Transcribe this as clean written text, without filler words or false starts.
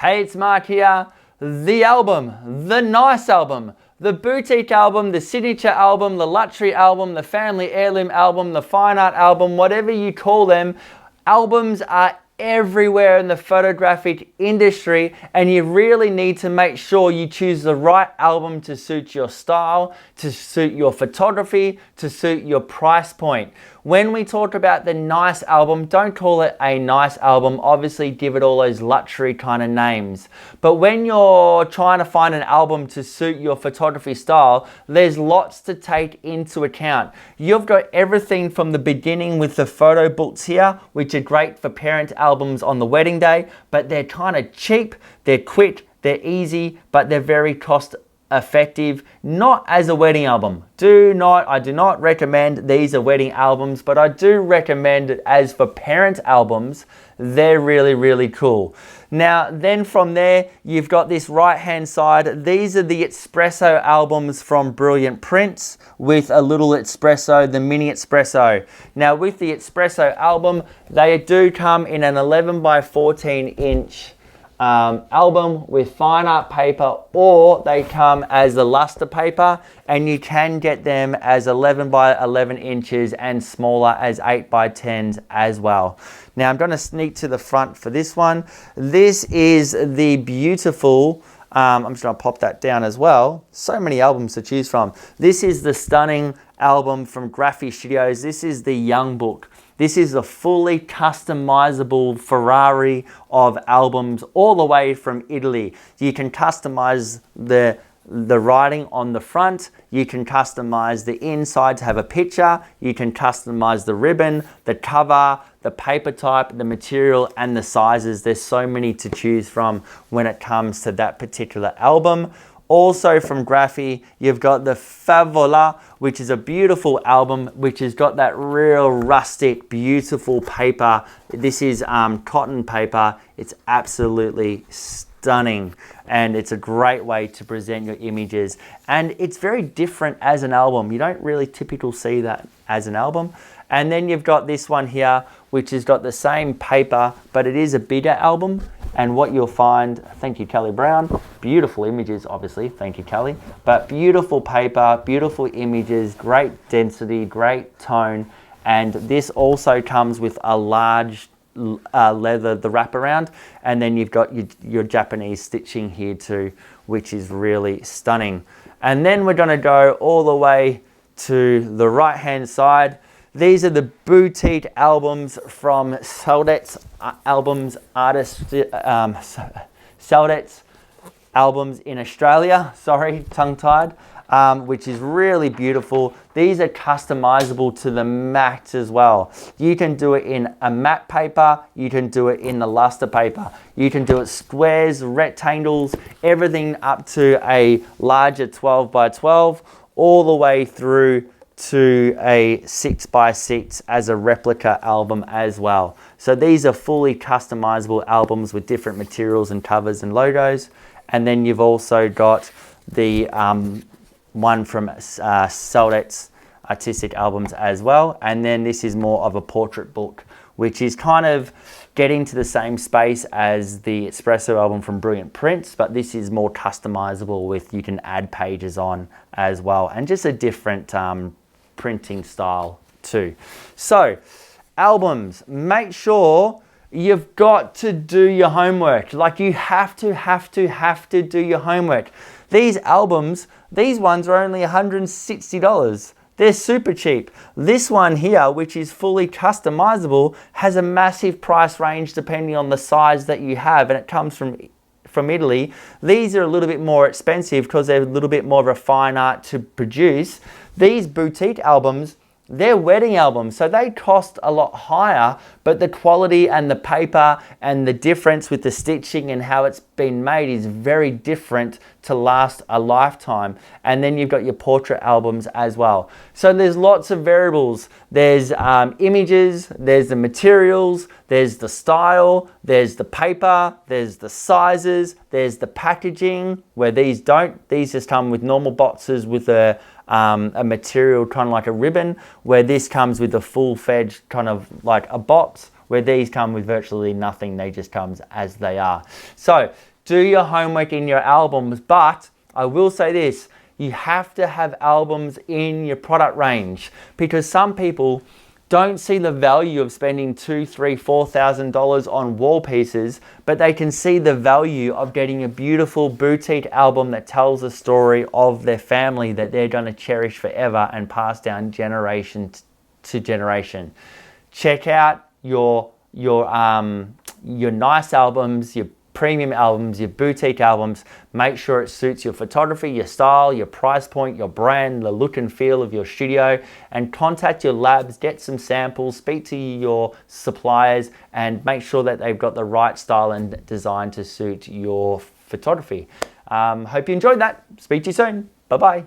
Hey, it's Mark here. The album, the nice album, the boutique album, the signature album, the luxury album, the family heirloom album, the fine art album, whatever you call them, albums are everywhere in the photographic industry, and you really need to make sure you choose the right album to suit your style, to suit your photography, to suit your price point. When we talk about the nice album, don't call it a nice album. Obviously, give it all those luxury kind of names. But when you're trying to find an album to suit your photography style, there's lots to take into account. You've got everything from the beginning with the photo books here, which are great for parent albums on the wedding day, but they're kind of cheap, they're quick, they're easy, but they're very cost effective, not as a wedding album. I do not recommend these are wedding albums, but I do recommend it as for parent albums. They're really, really cool. Now, then from there, you've got this right-hand side. These are the espresso albums from Brilliant Prints with a little espresso, the mini espresso. Now, with the espresso album, they do come in an 11 by 14 inch album with fine art paper, or they come as a luster paper, and you can get them as 11 by 11 inches and smaller as 8 by 10s as well. Now I'm going to sneak to the front for this one. This is the beautiful, I'm just going to pop that down as well. So many albums to choose from. This is the stunning album from Graphy Studios. This is the Young Book. This is a fully customizable Ferrari of albums all the way from Italy. You can customize the writing on the front. You can customize the inside to have a picture. You can customize the ribbon, the cover, the paper type, the material, and the sizes. There's so many to choose from when it comes to that particular album. Also from Graphy, you've got the Favola, which is a beautiful album, which has got that real rustic, beautiful paper. This is cotton paper. It's absolutely stunning, and it's a great way to present your images. And it's very different as an album. You don't really typically see that as an album. And then you've got this one here, which has got the same paper, but it is a bigger album. And what you'll find, thank you, Kelly Brown, beautiful images, obviously, thank you, Kelly, but beautiful paper, beautiful images, great density, great tone. And this also comes with a large leather, the wraparound, and then you've got your Japanese stitching here too, which is really stunning. And then we're gonna go all the way to the right-hand side. These are the boutique albums from Saldets Albums Artists, Saldets Albums in Australia, sorry, tongue-tied, which is really beautiful. These are customizable to the max as well. You can do it in a matte paper, you can do it in the luster paper, you can do it squares, rectangles, everything up to a larger 12 by 12, all the way through to a 6 by 6 as a replica album as well. So these are fully customizable albums with different materials and covers and logos. And then you've also got the one from Saldets Artistic Albums as well. And then this is more of a portrait book, which is kind of getting to the same space as the Espresso album from Brilliant Prints, but this is more customizable with, you can add pages on as well, and just a different printing style too. So albums, make sure you've got to do your homework. Like, you have to do your homework. These albums, these ones are only $160. They're super cheap. This one here, which is fully customizable, has a massive price range depending on the size that you have, and it comes from Italy. These are a little bit more expensive because they're a little bit more of a fine art to produce. These boutique albums, they're wedding albums, so they cost a lot higher, but the quality and the paper and the difference with the stitching and how it's been made is very different to last a lifetime. And then you've got your portrait albums as well. So there's lots of variables. There's images, there's the materials, there's the style, there's the paper, there's the sizes, there's the packaging, where these don't. These just come with normal boxes with a material kind of like a ribbon, where this comes with a full-fledged kind of like a box, where these come with virtually nothing. They just comes as they are. So Do your homework in your albums, but I will say this, you have to have albums in your product range, because some people don't see the value of spending $2,000, $3,000, $4,000 on wall pieces, but they can see the value of getting a beautiful boutique album that tells the story of their family that they're going to cherish forever and pass down generation to generation. Check out your nice albums, your premium albums, your boutique albums. Make sure it suits your photography, your style, your price point, your brand, the look and feel of your studio, and contact your labs, get some samples, speak to your suppliers, and make sure that they've got the right style and design to suit your photography. Hope you enjoyed that. Speak to you soon. Bye-bye.